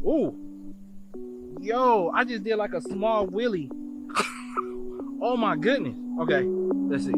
Ooh, yo, I just did like a small wheelie. Oh my goodness. Okay, let's see.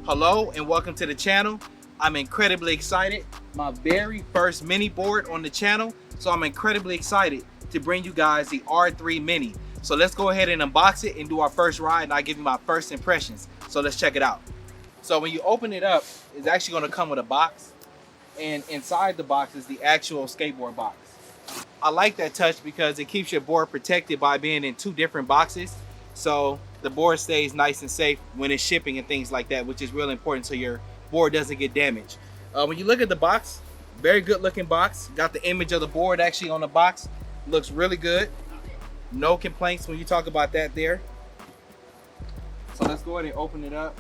Hello and welcome to the channel. I'm incredibly excited. My very first mini board on the channel. So I'm incredibly excited to bring you guys the R3 Mini. So let's go ahead and unbox it and do our first ride, and I'll give you my first impressions. So let's check it out. So when you open it up, it's actually gonna come with a box, and inside the box is the actual skateboard box. I like that touch because it keeps your board protected by being in two different boxes. So the board stays nice and safe when it's shipping and things like that, which is really important so your board doesn't get damaged. When you look at the box, very good looking box. Got the image of the board actually on the box. Looks really good. No complaints when you talk about that there. So let's go ahead and open it up.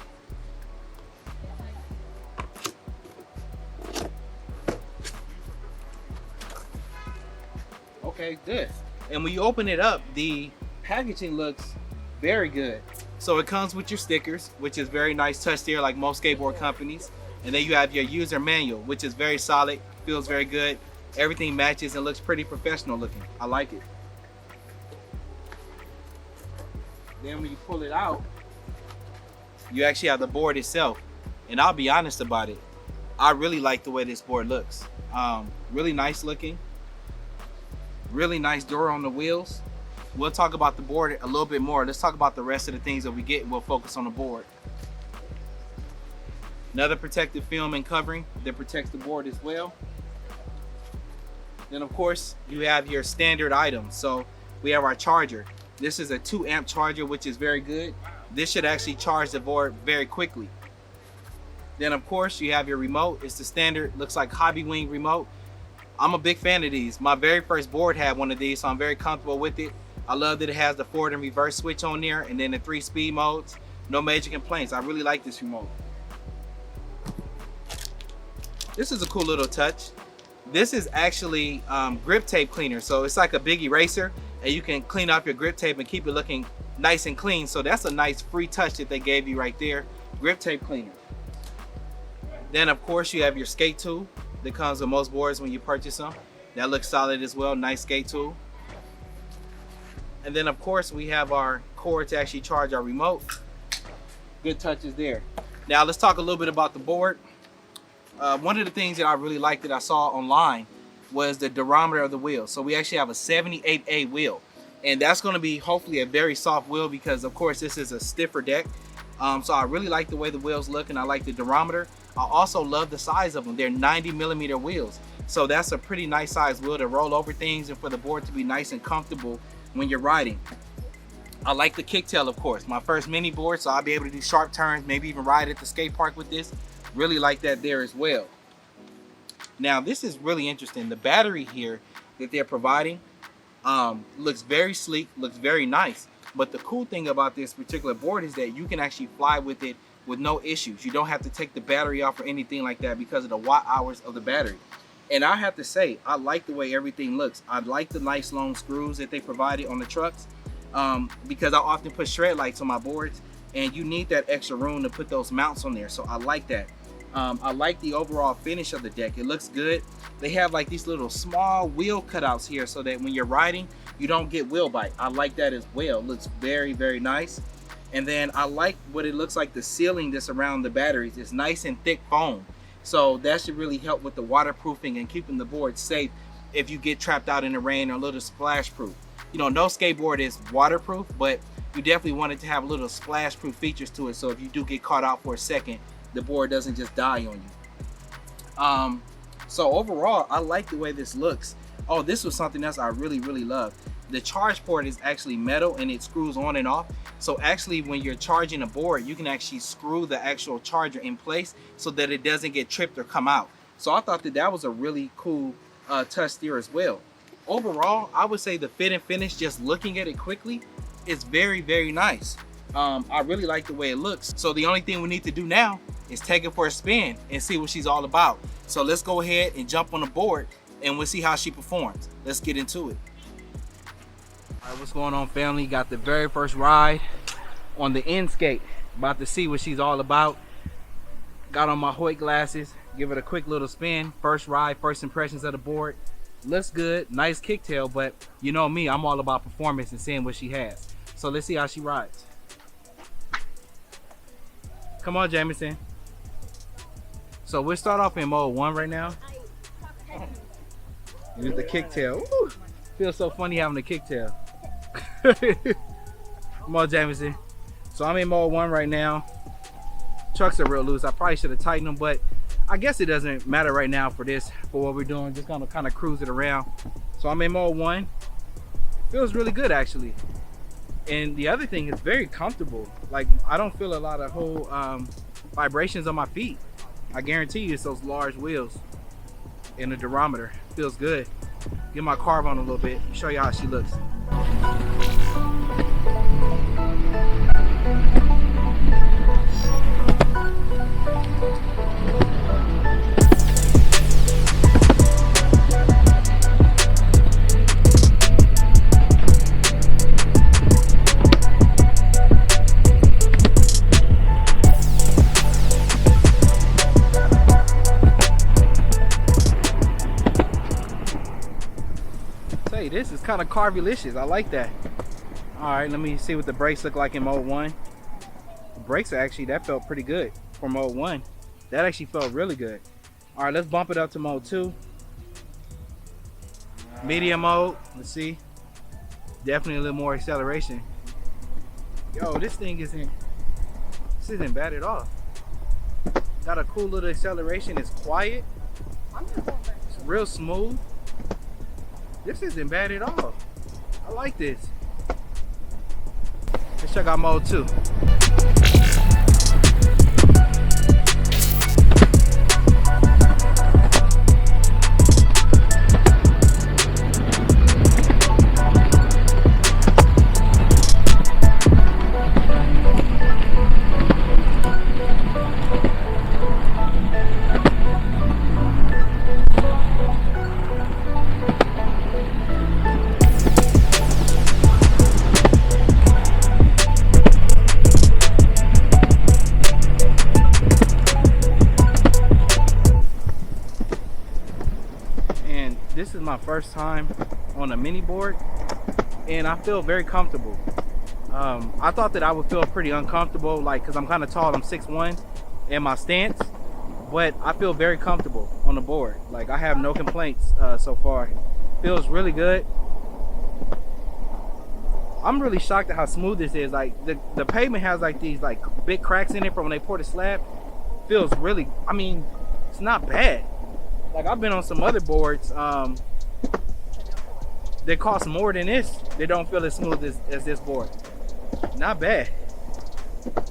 Okay, good. And when you open it up, the packaging looks very good. So it comes with your stickers, which is very nice touch there, like most skateboard companies. And then you have your user manual, which is very solid, feels very good. Everything matches and looks pretty professional looking. I like it. Then when you pull it out, you actually have the board itself. And I'll be honest about it, I really like the way this board looks. Really nice looking. Really nice Duro on the wheels. We'll talk about the board a little bit more. Let's talk about the rest of the things that we get and we'll focus on the board. Another protective film and covering that protects the board as well. Then of course you have your standard items. So we have our charger. This is a 2 amp charger, which is very good. This should actually charge the board very quickly. Then of course you have your remote. It's the standard, looks like Hobby Wing remote. I'm a big fan of these. My very first board had one of these, so I'm very comfortable with it. I love that it has the forward and reverse switch on there, and then the 3 speed modes. No major complaints. I really like this remote. This is a cool little touch. This is actually grip tape cleaner. So it's like a big eraser, and you can clean up your grip tape and keep it looking nice and clean. So that's a nice free touch that they gave you right there. Grip tape cleaner. Then of course you have your skate tool that comes with most boards when you purchase them. That looks solid as well. Nice skate tool. And then of course we have our cord to actually charge our remote. Good touches there. Now let's talk a little bit about the board. One of the things that I really liked that I saw online was the durometer of the wheel. So we actually have a 78A wheel, and that's going to be hopefully a very soft wheel because of course this is a stiffer deck. So I really like the way the wheels look, and I like the durometer. I also love the size of them. They're 90mm wheels. So that's a pretty nice size wheel to roll over things and for the board to be nice and comfortable when you're riding. I like the Kicktail, of course. My first mini board, so I'll be able to do sharp turns, maybe even ride at the skate park with this. Really like that there as well. Now this is really interesting. The battery here that they're providing looks very sleek, looks very nice. But the cool thing about this particular board is that you can actually fly with it with no issues. You don't have to take the battery off or anything like that because of the watt hours of the battery. And I have to say, I like the way everything looks. I like the nice long screws that they provided on the trucks because I often put shred lights on my boards, and you need that extra room to put those mounts on there. So I like that. I like the overall finish of the deck. It looks good. They have like these little small wheel cutouts here so that when you're riding, you don't get wheel bite. I like that as well. It looks very, very nice. And then I like what it looks like the sealing that's around the batteries. It's nice and thick foam. So that should really help with the waterproofing and keeping the board safe if you get trapped out in the rain or a little splash proof. You know, no skateboard is waterproof, but you definitely want it to have little splash proof features to it. So if you do get caught out for a second, the board doesn't just die on you. So overall, I like the way this looks. Oh, this was something else I really love. The charge port is actually metal and it screws on and off. So actually when you're charging a board, you can actually screw the actual charger in place so that it doesn't get tripped or come out. So I thought that that was a really cool touch steer as well. Overall, I would say the fit and finish, just looking at it quickly, is very nice. I really like the way it looks. So the only thing we need to do now is take it for a spin and see what she's all about. So let's go ahead and jump on the board and we'll see how she performs. Let's get into it. All right, what's going on, family? Got the very first ride on the ENSKATE. About to see what she's all about. Got on my Hoyt glasses, give it a quick little spin. First ride, first impressions of the board. Looks good, nice kicktail, but you know me, I'm all about performance and seeing what she has. So let's see how she rides. Come on, Jamison. So we'll start off in mode 1 right now. Here's the kicktail. Woo! Feels so funny having a kicktail. Come on, Jamison. So I'm in mode 1 right now. Trucks are real loose. I probably should have tightened them, but I guess it doesn't matter right now for this, for what we're doing. Just gonna kind of cruise it around. So I'm in mode 1. Feels really good actually. And the other thing is very comfortable. Like I don't feel a lot of whole vibrations on my feet. I guarantee you it's those large wheels and the durometer. Feels good. Get my carb on a little bit, show you how she looks. This is kind of carby-licious. I like that. All right, let me see what the brakes look like in mode 1. The brakes are actually, that felt pretty good for mode 1. That actually felt really good. All right, let's bump it up to mode 2. Medium mode, let's see. Definitely a little more acceleration. Yo, this isn't bad at all. Got a cool little acceleration. It's quiet. It's real smooth. This isn't bad at all. I like this. Let's check out mode 2. This is my first time on a mini board and I feel very comfortable. I thought that I would feel pretty uncomfortable, like because I'm kind of tall, I'm 6'1", and my stance, but I feel very comfortable on the board. Like I have no complaints so far. Feels really good. I'm really shocked at how smooth this is. Like the pavement has like these like big cracks in it from when they poured the slab. Feels really, I mean, it's not bad. Like I've been on some other boards that cost more than this. They don't feel as smooth as this board. Not bad.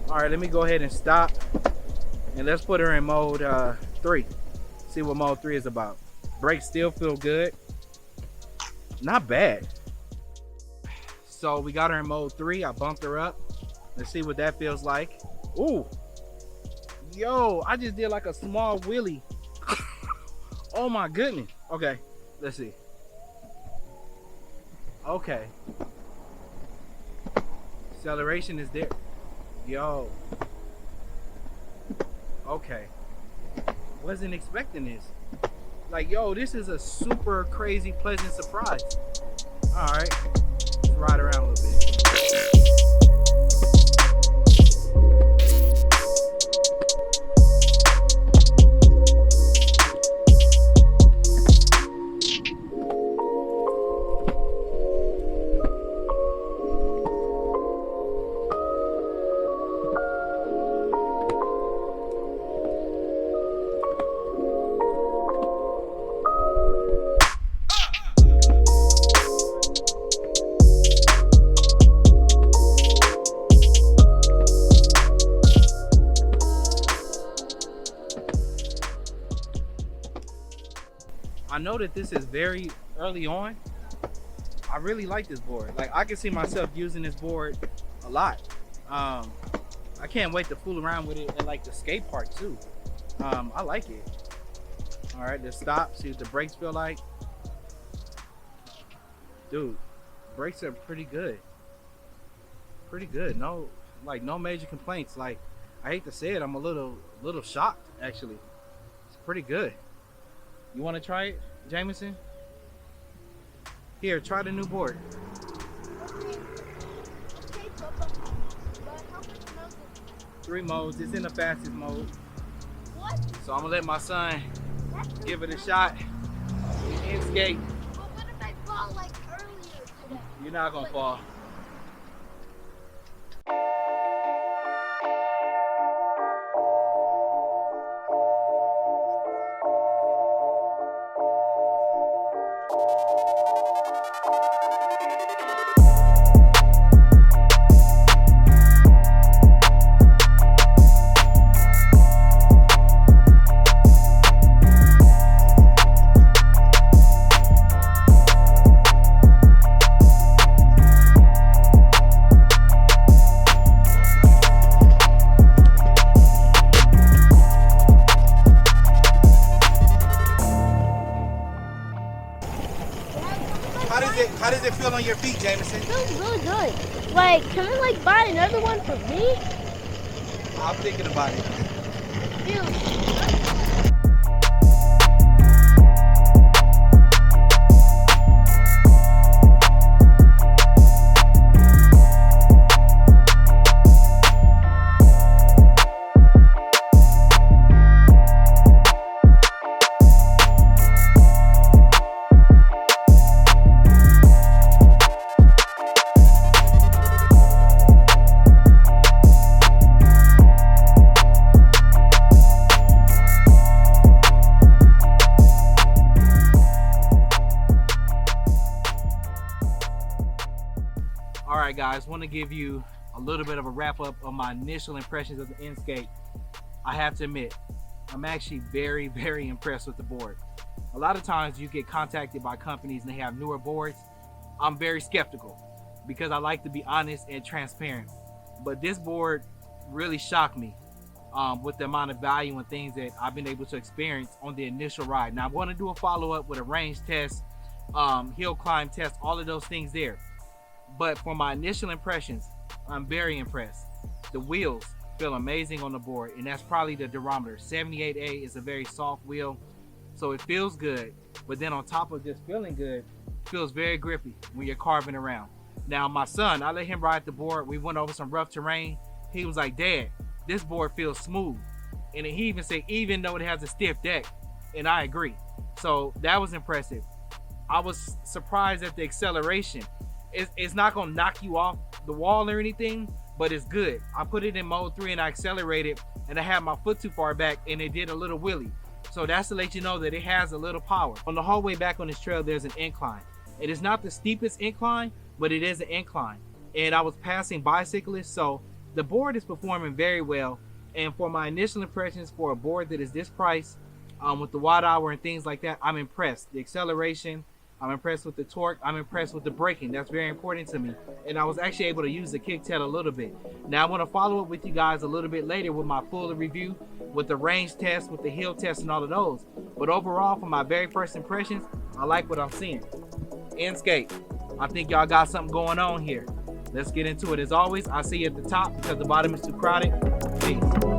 All right, let me go ahead and stop and let's put her in mode 3. See what mode 3 is about. Brakes still feel good. Not bad. So we got her in mode 3. I bumped her up. Let's see what that feels like. Ooh. Yo, I just did like a small wheelie. Oh my goodness. Okay, let's see. Okay. Acceleration is there. Yo. Okay. Wasn't expecting this. Like, yo, this is a super crazy pleasant surprise. All right, let's ride around a little bit. I know that this is very early on. I really like this board. Like, I can see myself using this board a lot. I can't wait to fool around with it at like the skate park too. I like it. All right, let's stop, see what the brakes feel like. Dude, brakes are pretty good. Pretty good. No major complaints. Like, I hate to say it, I'm a little shocked actually. It's pretty good. You want to try it, Jameson? Here, try the new board. Okay, but how much mode is it? 3 modes. It's in the fastest mode. What? So I'm gonna let my son give it a shot. ENSKATE. But what if I fall like earlier today? You're not gonna fall. How does it feel on your feet, Jameson? It feels really good. Like, can we like buy another one for me? I'm thinking about it. Dude. All right, guys, want to give you a little bit of a wrap up of my initial impressions of the ENSKATE. I have to admit, I'm actually very, very impressed with the board. A lot of times you get contacted by companies and they have newer boards. I'm very skeptical because I like to be honest and transparent. But this board really shocked me with the amount of value and things that I've been able to experience on the initial ride. Now I'm going to do a follow-up with a range test, hill climb test, all of those things there. But for my initial impressions, I'm very impressed. The wheels feel amazing on the board, and that's probably the durometer. 78A is a very soft wheel, so it feels good. But then on top of just feeling good, it feels very grippy when you're carving around. Now my son, I let him ride the board. We went over some rough terrain. He was like, "Dad, this board feels smooth." And he even said, even though it has a stiff deck, and I agree. So that was impressive. I was surprised at the acceleration. It's not gonna knock you off the wall or anything, but it's good. I put it in mode 3 and I accelerated, and I had my foot too far back and it did a little wheelie. So that's to let you know that it has a little power. On the whole way back on this trail, there's an incline. It is not the steepest incline, but it is an incline. And I was passing bicyclists, so the board is performing very well. And for my initial impressions for a board that is this price, with the watt hour and things like that, I'm impressed. The acceleration, I'm impressed with the torque. I'm impressed with the braking. That's very important to me. And I was actually able to use the Kicktail a little bit. Now I want to follow up with you guys a little bit later with my full review, with the range test, with the hill test and all of those. But overall, for my very first impressions, I like what I'm seeing. ENSKATE, I think y'all got something going on here. Let's get into it. As always, I'll see you at the top because the bottom is too crowded. Peace.